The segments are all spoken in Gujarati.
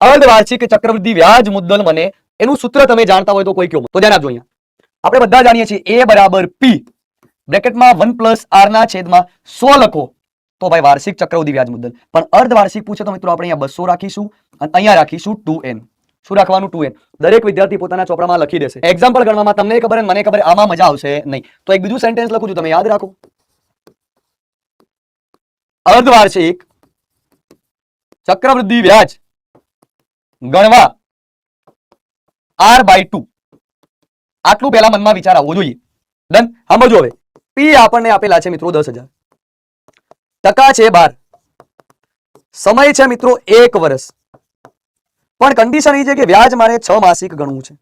અર્ધવાર્ષિક ચક્રવૃદ્ધિ વ્યાજ મુદ્દલ મને એનું સૂત્ર તમે જાણતા હોય તો કોઈ કયો. તો ધ્યાન આપજો. અહીંયા આપણે બધા જાણીએ છીએ a બરાબર p બ્રેકેટમાં 1 + r ના છેદમાં 100 લખો તો ભાઈ વાર્ષિક ચક્રવૃદ્ધિ વ્યાજ મુદ્દલ. પણ અર્ધવાર્ષિક પૂછે તો મિત્રો આપણે અહીંયા 200 રાખીશું અને અહીંયા રાખીશું 2n. શું રાખવાનું? 2n. દરેક વિદ્યાર્થી પોતાના ચોપડામાં લખી દેશે. એક્ઝામ્પલ ગણવામાં તમને ખબર મને ખબર આમાં મજા આવશે નહીં. તો એક બીજું સેન્ટેન્સ લખું છું, તમે યાદ રાખો. અર્ધવાર્ષિક ચક્રવૃદ્ધિ વ્યાજ ગણવા r/2. આટલું પહેલા મનમાં વિચાર આવવો જોઈએ. ડન. સમજો હવે. p આપણને આપેલા છે મિત્રો 10,000, ટકા છે 12, સમય છે મિત્રો 1 વર્ષ. પણ કન્ડિશન એ છે કે વ્યાજ મારે 6 માસિક ગણવું છે.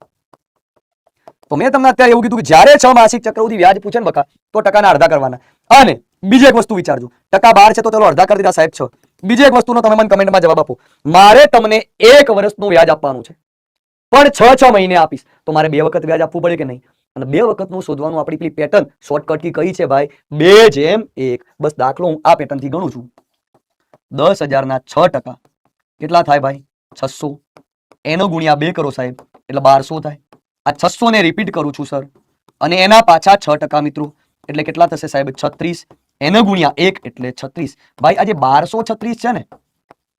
તો મેં તમને અત્યારે એવું કીધું કે જ્યારે 6 માસિક ચક્રવૃદ્ધિ વ્યાજ પૂછે ને બકા તો ટકાના અડધા કરવાના. અને બીજી એક વસ્તુ વિચારજો, ટકા 12 છે તો ચલો અડધા કરી દીધા સાહેબ 6. બીજી એક વસ્તુનો તમે મને કમેન્ટમાં જવાબ આપો. મારે તમને 1 વર્ષનું વ્યાજ આપવાનું છે પણ 6 મહિને આપીશ તો મારે 2 વખત વ્યાજ આપવું પડે કે નહીં? અને 2 વખતનું શોધવાનું આપણી પેલી પેટર્ન શોર્ટકટ કી કઈ છે ભાઈ? 2/1. બસ દાખલો હું આ પેટર્નથી ગણું છું. 10,000 ના 6% કેટલા થાય ભાઈ? 600. એનો ગુણ્યા 2 કરો સાહેબ એટલે 1200 થાય. આ 600 ને રિપીટ કરું છું સર, અને એના પાછા 6% મિત્રો એટલે કેટલા થશે સાહેબ? 36. એનો ગુણ્યા 1 એટલે 36. ભાઈ આ જે 1236 છે ને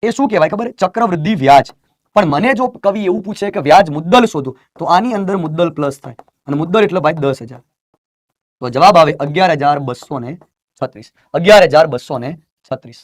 એ શું કહેવાય ખબર? ચક્રવૃદ્ધિ વ્યાજ. પણ મને જો કવિ એવું પૂછે કે વ્યાજ મુદ્દલ શોધો તો આની અંદર મુદ્દલ પ્લસ થાય, અને મુદ્દલ એટલે ભાઈ 10,000. તો જવાબ આવે 11,236. 11,236.